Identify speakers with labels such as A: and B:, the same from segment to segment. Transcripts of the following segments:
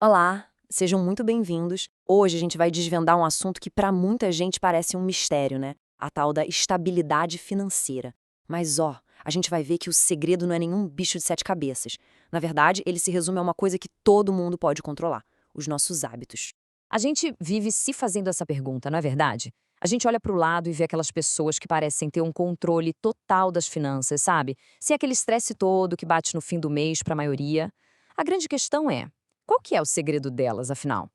A: Olá, sejam muito bem-vindos. Hoje a gente vai desvendar um assunto que para muita gente parece um mistério, né? A tal da estabilidade financeira. Mas a gente vai ver que o segredo não é nenhum bicho de sete cabeças. Na verdade, ele se resume a uma coisa que todo mundo pode controlar: os nossos hábitos.
B: A gente vive se fazendo essa pergunta, não é verdade? A gente olha para o lado e vê aquelas pessoas que parecem ter um controle total das finanças, sabe? Sem aquele estresse todo que bate no fim do mês para a maioria. A grande questão é, qual que é o segredo delas, afinal?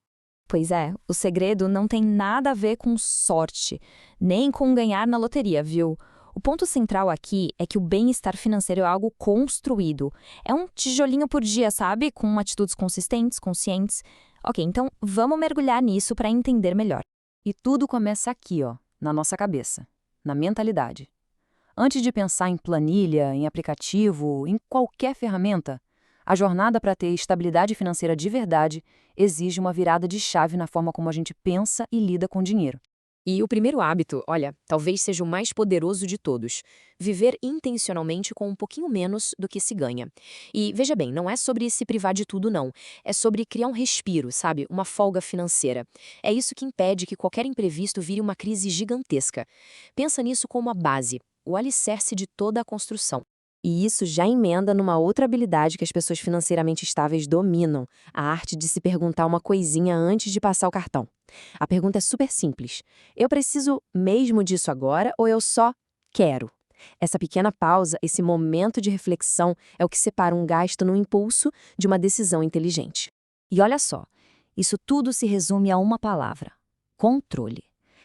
C: Pois é, o segredo não tem nada a ver com sorte, nem com ganhar na loteria, viu? O ponto central aqui é que o bem-estar financeiro é algo construído. É um tijolinho por dia, sabe? Com atitudes consistentes, conscientes. Ok, então vamos mergulhar nisso para entender melhor.
A: E tudo começa aqui, na nossa cabeça, na mentalidade. Antes de pensar em planilha, em aplicativo, em qualquer ferramenta, a jornada para ter estabilidade financeira de verdade exige uma virada de chave na forma como a gente pensa e lida com dinheiro.
B: E o primeiro hábito, olha, talvez seja o mais poderoso de todos. Viver intencionalmente com um pouquinho menos do que se ganha. E veja bem, não é sobre se privar de tudo, não. É sobre criar um respiro, sabe? Uma folga financeira. É isso que impede que qualquer imprevisto vire uma crise gigantesca. Pensa nisso como a base, o alicerce de toda a construção. E isso já emenda numa outra habilidade que as pessoas financeiramente estáveis dominam, a arte de se perguntar uma coisinha antes de passar o cartão. A pergunta é super simples. Eu preciso mesmo disso agora ou eu só quero? Essa pequena pausa, esse momento de reflexão, é o que separa um gasto no impulso de uma decisão inteligente. E olha só, isso tudo se resume a uma palavra: controle.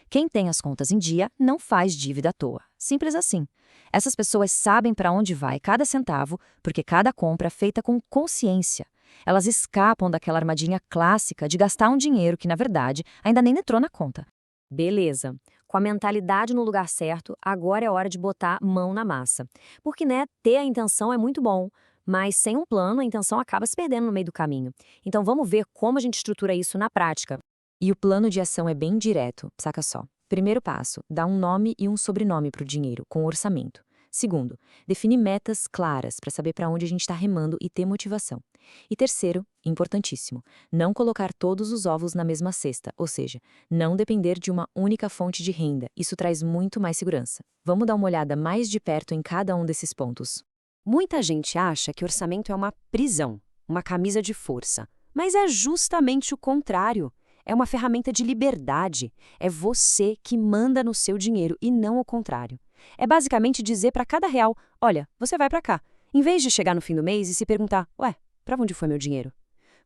B: Quem tem as contas em dia não faz dívida à toa. Simples assim. Essas pessoas sabem para onde vai cada centavo, porque cada compra é feita com consciência. Elas escapam daquela armadilha clássica de gastar um dinheiro que, na verdade, ainda nem entrou na conta. Beleza. Com a mentalidade no lugar certo, agora é hora de botar mão na massa. Porque, né, ter a intenção é muito bom, mas sem um plano, a intenção acaba se perdendo no meio do caminho. Então vamos ver como a gente estrutura isso na prática. E o plano de ação é bem direto, saca só. Primeiro passo, dá um nome e um sobrenome para o dinheiro, com orçamento. Segundo, definir metas claras para saber para onde a gente está remando e ter motivação. E terceiro, importantíssimo, não colocar todos os ovos na mesma cesta, ou seja, não depender de uma única fonte de renda. Isso traz muito mais segurança. Vamos dar uma olhada mais de perto em cada um desses pontos.
A: Muita gente acha que orçamento é uma prisão, uma camisa de força. Mas é justamente o contrário. É uma ferramenta de liberdade. É você que manda no seu dinheiro e não o contrário. É basicamente dizer para cada real: olha, você vai para cá. Em vez de chegar no fim do mês e se perguntar: ué, para onde foi meu dinheiro?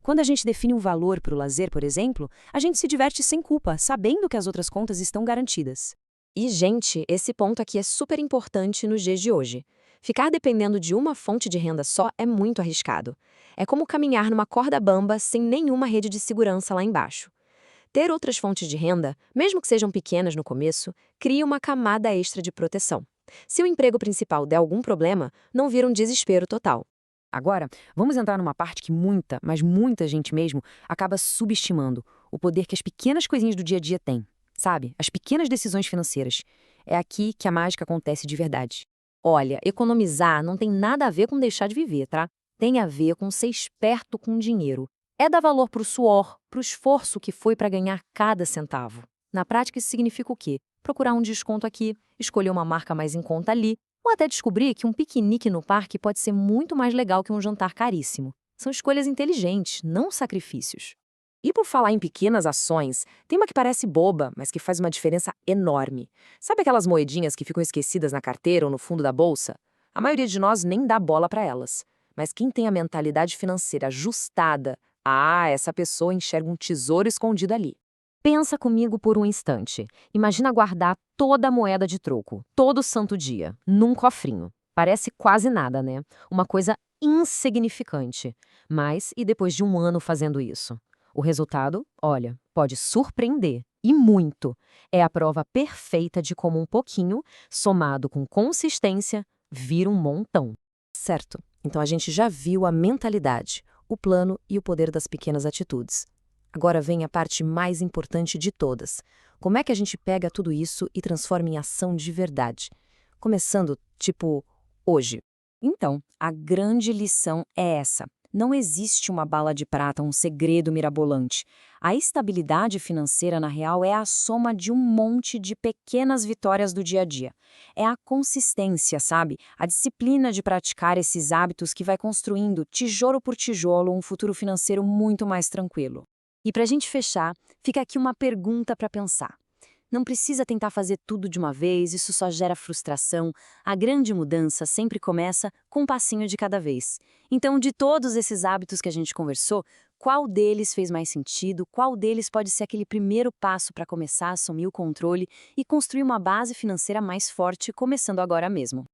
A: Quando a gente define um valor para o lazer, por exemplo, a gente se diverte sem culpa, sabendo que as outras contas estão garantidas.
B: E, gente, esse ponto aqui é super importante nos dias de hoje. Ficar dependendo de uma fonte de renda só é muito arriscado. É como caminhar numa corda bamba sem nenhuma rede de segurança lá embaixo. Ter outras fontes de renda, mesmo que sejam pequenas no começo, cria uma camada extra de proteção. Se o emprego principal der algum problema, não vira um desespero total.
A: Agora, vamos entrar numa parte que muita, mas muita gente mesmo, acaba subestimando: o poder que as pequenas coisinhas do dia a dia têm. Sabe? As pequenas decisões financeiras. É aqui que a mágica acontece de verdade.
B: Olha, economizar não tem nada a ver com deixar de viver, tá? Tem a ver com ser esperto com o dinheiro. É dar valor para o suor, para o esforço que foi para ganhar cada centavo. Na prática, isso significa o quê? Procurar um desconto aqui, escolher uma marca mais em conta ali, ou até descobrir que um piquenique no parque pode ser muito mais legal que um jantar caríssimo. São escolhas inteligentes, não sacrifícios. E por falar em pequenas ações, tem uma que parece boba, mas que faz uma diferença enorme. Sabe aquelas moedinhas que ficam esquecidas na carteira ou no fundo da bolsa? A maioria de nós nem dá bola para elas. Mas quem tem a mentalidade financeira ajustada, essa pessoa enxerga um tesouro escondido ali. Pensa comigo por um instante. Imagina guardar toda a moeda de troco, todo santo dia, num cofrinho. Parece quase nada, né? Uma coisa insignificante. Mas, e depois de um ano fazendo isso? O resultado, olha, pode surpreender, e muito. É a prova perfeita de como um pouquinho, somado com consistência, vira um montão. Certo. Então a gente já viu a mentalidade, o plano e o poder das pequenas atitudes. Agora vem a parte mais importante de todas. Como é que a gente pega tudo isso e transforma em ação de verdade? Começando, tipo, hoje. Então, a grande lição é essa.
A: Não existe uma bala de prata, um segredo mirabolante. A estabilidade financeira, na real, é a soma de um monte de pequenas vitórias do dia a dia. É a consistência, sabe? A disciplina de praticar esses hábitos que vai construindo, tijolo por tijolo, um futuro financeiro muito mais tranquilo. E para a gente fechar, fica aqui uma pergunta para pensar. Não precisa tentar fazer tudo de uma vez, isso só gera frustração. A grande mudança sempre começa com um passinho de cada vez. Então, de todos esses hábitos que a gente conversou, qual deles fez mais sentido? Qual deles pode ser aquele primeiro passo para começar a assumir o controle e construir uma base financeira mais forte, começando agora mesmo?